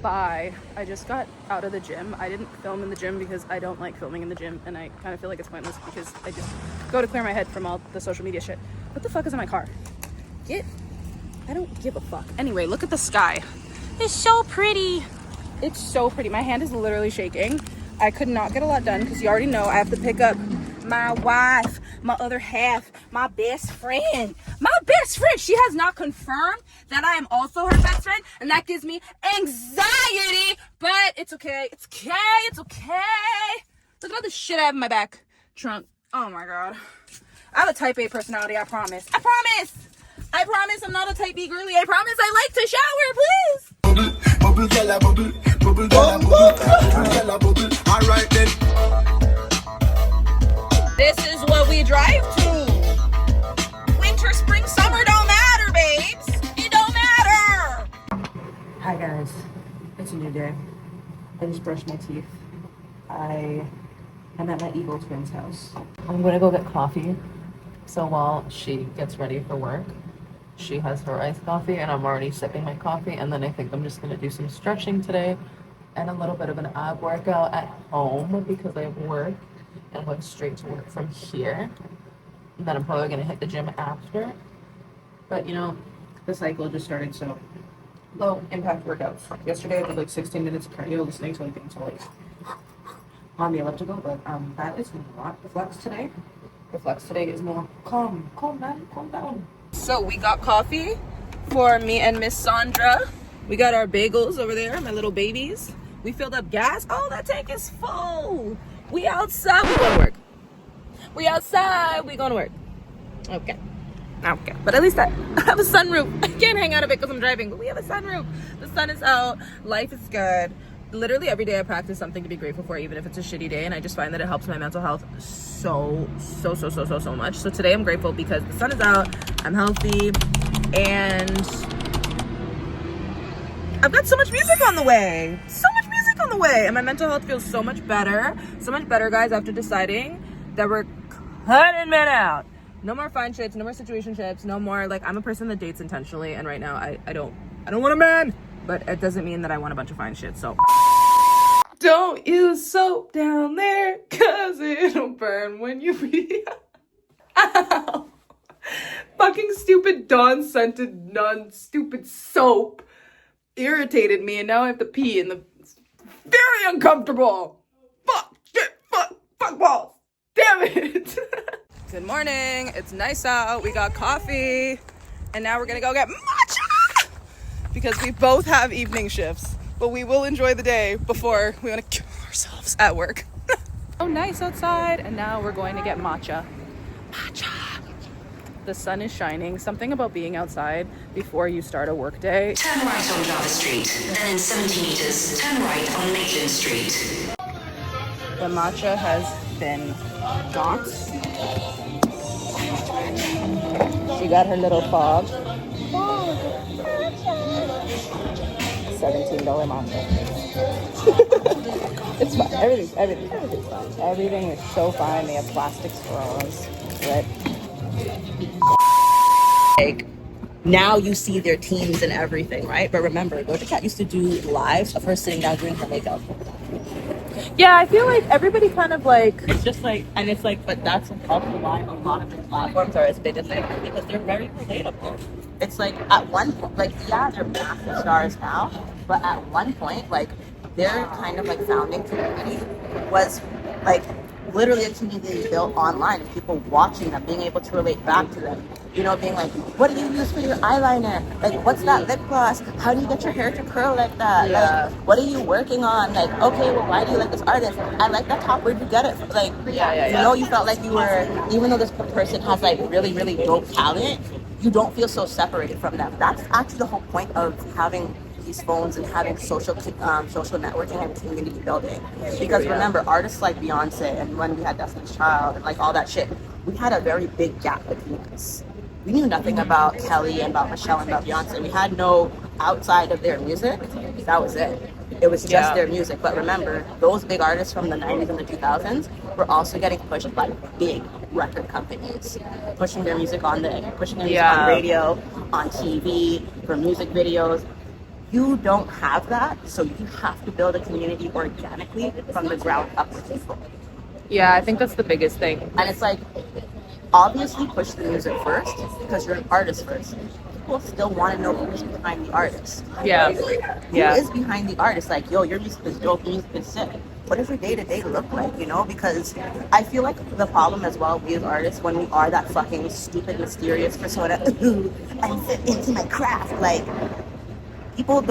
Bye. I just got out of the gym. I didn't film in the gym because I don't like filming in the gym, and I kind of feel like it's pointless because I just go to clear my head from all the social media shit. What the fuck is in my car? I don't give a fuck. Anyway, look at the sky. It's so pretty. It's so pretty. My hand is literally shaking. I could not get a lot done because you already know I have to pick up my wife, my other half, my best friend. My best friend. She has not confirmed that I am also her best friend, and that gives me anxiety, but it's okay. It's okay. It's okay. Look at all the shit I have in my back trunk. Oh my God. I have a type A personality, I promise. I promise. I promise I'm not a type B girly. I promise I like to shower, please. Bubble, gala, bubble, bubble, gala, bubble. All right then. This is what we drive to. Winter, spring, summer don't matter, babes. It don't matter. Hi guys, it's a new day. I just brushed my teeth. I'm at my evil twin's house. I'm gonna go get coffee. So while she gets ready for work, she has her iced coffee and I'm already sipping my coffee, and then I think I'm just gonna do some stretching today and a little bit of an ab workout at home because I have work and I'm going straight to work from here. And then I'm probably gonna hit the gym after. But you know, the cycle just started, so low impact workouts. Yesterday I did like 16 minutes of cardio listening to like things like on the elliptical, but that is not the flex today. The flex today is more calm man, calm down. So we got coffee for me and Miss Sandra. We got our bagels over there, my little babies. We filled up gas. Oh, that tank is full. We outside, we going to work. We outside, we going to work. Okay. But at least I have a sunroof. I can't hang out of it because I'm driving, but we have a sunroof. The sun is out. Life is good. Literally every day I practice something to be grateful for, even if it's a shitty day, and I just find that it helps my mental health so much. So today I'm grateful because the sun is out, I'm healthy, and I've got so much music on the way. And my mental health feels so much better, guys, after deciding that we're cutting men out. No more fine shits, no more situationships, no more, like, I'm a person that dates intentionally, and right now I don't want a man, but it doesn't mean that I want a bunch of fine shit, so. Don't use soap down there, cause it'll burn when you pee. Ow. Fucking stupid Dawn-scented non-stupid soap irritated me, and now I have to pee, and it's very uncomfortable. Fuck, shit, fuck balls. Damn it. Good morning. It's nice out. We got coffee, and now we're gonna go get matcha because we both have evening shifts, but we will enjoy the day before we want to kill ourselves at work. Oh, nice outside, and now we're going to get matcha. The sun is shining. Something about being outside before you start a work day. Turn right on Java Street, then in 70 meters, turn right on Maitland Street. The matcha has been got. She got her little fob. $17 matcha. It's fine. Everything's fine. Everything is so fine. They have plastic straws. Right? Like, now you see their teams and everything, right? But remember, Doja Cat used to do lives of her sitting down doing her makeup. Yeah, I feel like everybody kind of like, It's just like, and it's like, but that's also why a lot of the platforms are as big as they are, because they're very relatable. It's like, at one point, like, yeah, they're massive stars now, but at one point, like, their kind of like founding community was like literally a community built online, and people watching them, being able to relate back to them. You know, being like, what do you use for your eyeliner? Like, what's that lip gloss? How do you get your hair to curl like that? Yeah. Like, what are you working on? Like, okay, well, why do you like this artist? I like that top. Where'd you get it? Like, Yeah. you know, you felt like you were, even though this person has like really, really dope talent, you don't feel so separated from them. That's actually the whole point of having these phones and having social networking and community building. Because remember, artists like Beyonce, and when we had Destiny's Child and like all that shit, we had a very big gap between us. We knew nothing about Kelly and about Michelle and about Beyonce. We had no outside of their music. That was it. It was just their music. But remember, those big artists from the 90s and the 2000s were also getting pushed by big record companies, pushing their music on radio, on TV, for music videos. You don't have that, so you have to build a community organically from the ground up with people. Yeah, I think that's the biggest thing. And it's like, obviously push the music first because you're an artist first. People still want to know who's behind the artist. Yeah. Who is behind the artist? Like, yo, your music is dope, your music is sick. What does your day-to-day look like, you know? Because I feel like the problem as well, we as artists, when we are that fucking stupid, mysterious persona, ooh, I'm fit into my craft, like, people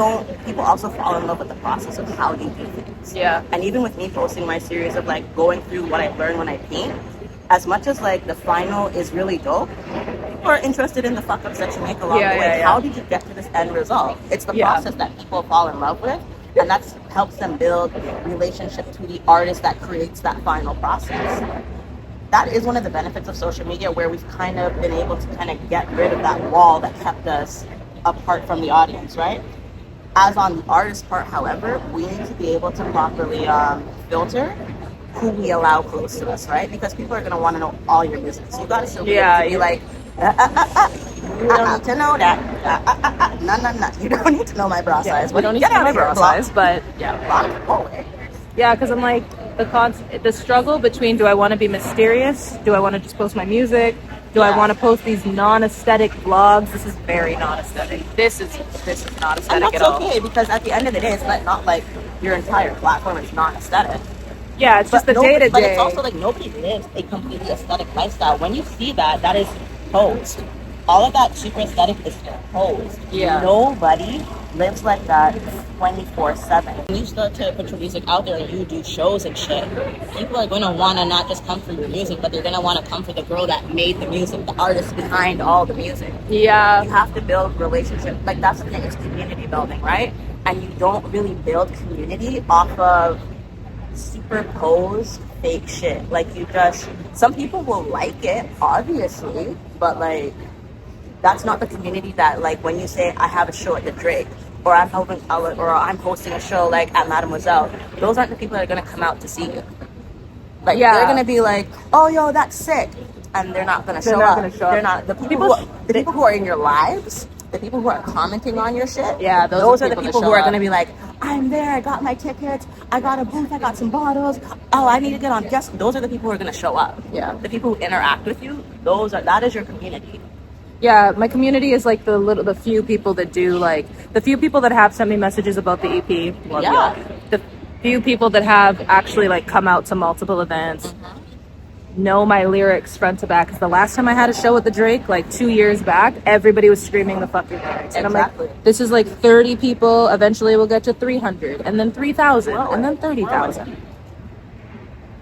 also fall in love with the process of how they do things. Yeah. And even with me posting my series of like going through what I learned when I paint, as much as like the final is really dope, people are interested in the fuck ups that you make along the way. How did you get to this end result? It's the process that people fall in love with, and that helps them build relationship to the artist that creates that final process. That is one of the benefits of social media, where we've kind of been able to kind of get rid of that wall that kept us apart from the audience, right? As on the artist part, however, we need to be able to properly filter who we allow close to us, right? Because people are going to want to know all your business. You got to still be able to be like, you don't need to know that. No. You don't need to know my bra size. We don't need to know my bra size, but yeah. Yeah, because I'm like, the struggle between, do I want to be mysterious? Do I want to just post my music? Do I want to post these non-aesthetic vlogs? This is very non-aesthetic. This is not aesthetic at all. And that's okay, because at the end of the day, it's not like your entire platform is not aesthetic. Yeah, it's just the day-to-day. But it's also like nobody lives a completely aesthetic lifestyle. When you see that, that is posed. All of that super aesthetic is posed. Yeah. Nobody lives like that 24/7. When you start to put your music out there and you do shows and shit, people are going to want to not just come for your music, but they're going to want to come for the girl that made the music, the artist behind all the music. Yeah. You have to build relationships. Like, that's the thing, it's community building, right? And you don't really build community off of superposed fake shit. Like, some people will like it, obviously, but like, that's not the community that, like, when you say I have a show at the Drake, or I'm hosting a show like at Mademoiselle, those aren't the people that are gonna come out to see you. Like, they're gonna be like, oh, yo, that's sick, and they're not gonna show up. They're not the people who are in your lives. The people who are commenting on your shit, those are the people who are going to be like, I'm there, I got my tickets, I got a booth, I got some bottles, oh, I need to get on guest. Those are the people who are going to show up. Yeah. The people who interact with you, that is your community. Yeah, my community is like the few people that do, like, the few people that have sent me messages about the EP. The few people that have actually like come out to multiple events. Know my lyrics front to back, because the last time I had a show with the Drake, like 2 years back, everybody was screaming the fucking lyrics. And I'm like, this is like 30 people, eventually we'll get to 300, and then 3,000, and then 30,000.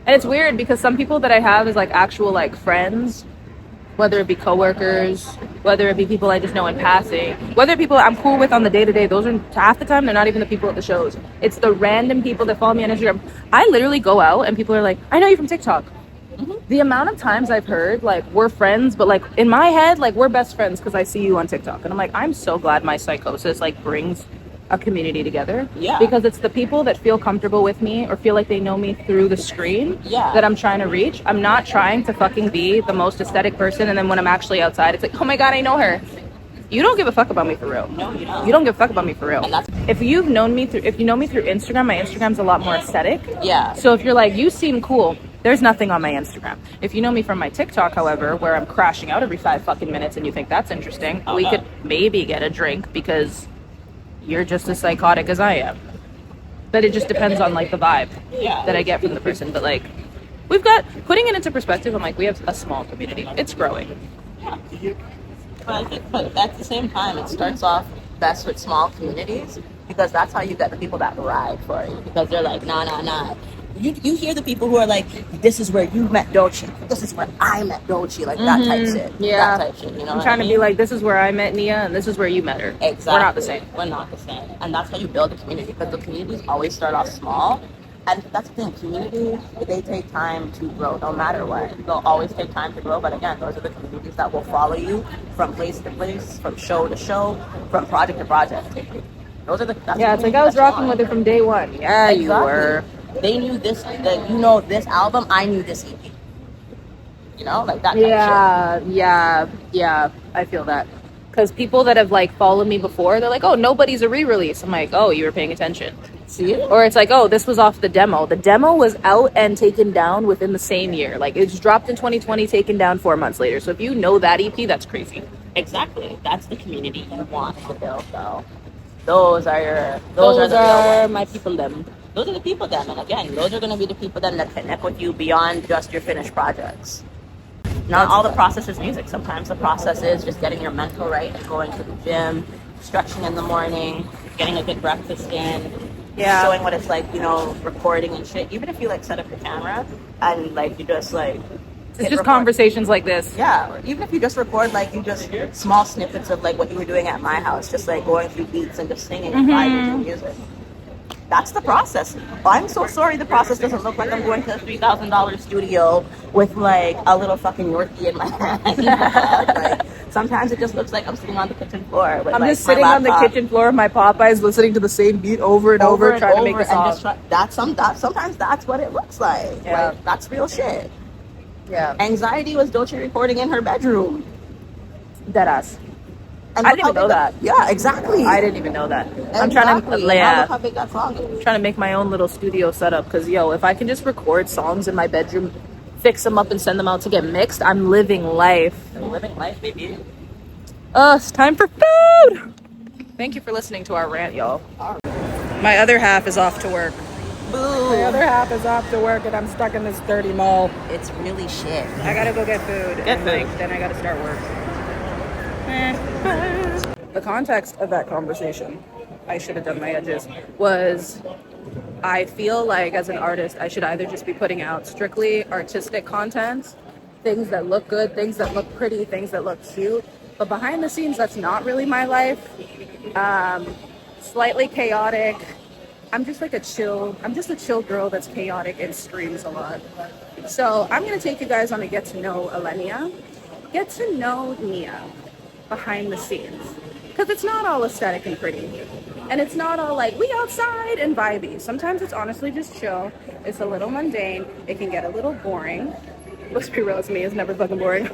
And it's weird because some people that I have is like actual like friends, whether it be coworkers, whether it be people I just know in passing, whether people I'm cool with on the day-to-day, those are half the time they're not even the people at the shows. It's the random people that follow me on Instagram. I literally go out and people are like, I know you from TikTok. The amount of times I've heard, like, we're friends, but like in my head, like, we're best friends because I see you on TikTok. And I'm like, I'm so glad my psychosis like brings a community together. Yeah. Because it's the people that feel comfortable with me or feel like they know me through the screen that I'm trying to reach. I'm not trying to fucking be the most aesthetic person, and then when I'm actually outside, it's like, oh my God, I know her. You don't give a fuck about me for real. No, you don't. You don't give a fuck about me for real. If you know me through Instagram, my Instagram's a lot more aesthetic. Yeah. So if you're like, you seem cool, there's nothing on my Instagram. If you know me from my TikTok, however, where I'm crashing out every 5 fucking minutes and you think that's interesting, we could maybe get a drink because you're just as psychotic as I am. But it just depends on like the vibe that I get from the person. But like, putting it into perspective, I'm like, we have a small community. It's growing. Yeah. But at the same time, it starts off best with small communities, because that's how you get the people that ride for you, because they're like, nah. You hear the people who are like, this is where you met Dolce, this is where I met Dolce, like that type shit. Yeah. That type shit, you know. I'm trying to be like, this is where I met Nia and this is where you met her. Exactly. We're not the same. We're not the same. And that's how you build a community, because the communities always start off small. And that's the thing, communities, they take time to grow, no matter what. They'll always take time to grow, but again, those are the communities that will follow you from place to place, from show to show, from project to project. Those are it's like I was rocking with it from day one. Yeah, exactly. You were. They knew this, this album, I knew this EP. You know, like that kind of shit. Yeah, I feel that. Because people that have like followed me before, they're like, oh, nobody's a re-release. I'm like, oh, you were paying attention. See? Or it's like, oh, this was off the demo. The demo was out and taken down within the same year. Like, it was dropped in 2020, taken down 4 months later. So if you know that EP, that's crazy. Exactly. That's the community you want to build, though. Those are my people them. Those are the people then, and again, those are going to be the people then that connect with you beyond just your finished projects. Not all the process is music. Sometimes the process is just getting your mental right and going to the gym, stretching in the morning, getting a good breakfast in, showing what it's like, you know, recording and shit. Even if you like set up your camera and like you just like it's just conversations like this. Yeah, or even if you just record like you just small snippets of like what you were doing at my house, just like going through beats and just singing and vibing to music. That's the process. I'm so sorry the process doesn't look like I'm going to a $3,000 studio with like a little fucking Yorkie in my hand. Like, sometimes it just looks like I'm sitting on the kitchen floor. With, I'm like, just sitting on the kitchen floor of my Popeyes listening to the same beat over and over trying to make a song. Sometimes that's what it looks like. Yeah. Like, that's real shit. Yeah. Anxiety was Dolce recording in her bedroom. Deadass. And I didn't even know that. Yeah, exactly. I didn't even know that. Exactly. I'm trying to Look how big that song is. trying to make my own little studio setup because if I can just record songs in my bedroom, fix them up and send them out to get mixed, I'm living life. Living life, baby. It's time for food. Thank you for listening to our rant, y'all. My other half is off to work. Boo. My other half is off to work and I'm stuck in this dirty mall. It's really shit. I gotta go get food. Then I gotta start work. The context of that conversation, I should have done my edges, was I feel like as an artist, I should either just be putting out strictly artistic content, things that look good, things that look pretty, things that look cute. But behind the scenes, that's not really my life. Slightly chaotic. I'm just a chill girl that's chaotic and screams a lot. So I'm going to take you guys on a get to know ELLENIA, get to know Nia behind the scenes. Because it's not all aesthetic and pretty. And it's not all like, we outside and vibey. Sometimes it's honestly just chill. It's a little mundane. It can get a little boring. Let's be real, it's me. It's never fucking boring.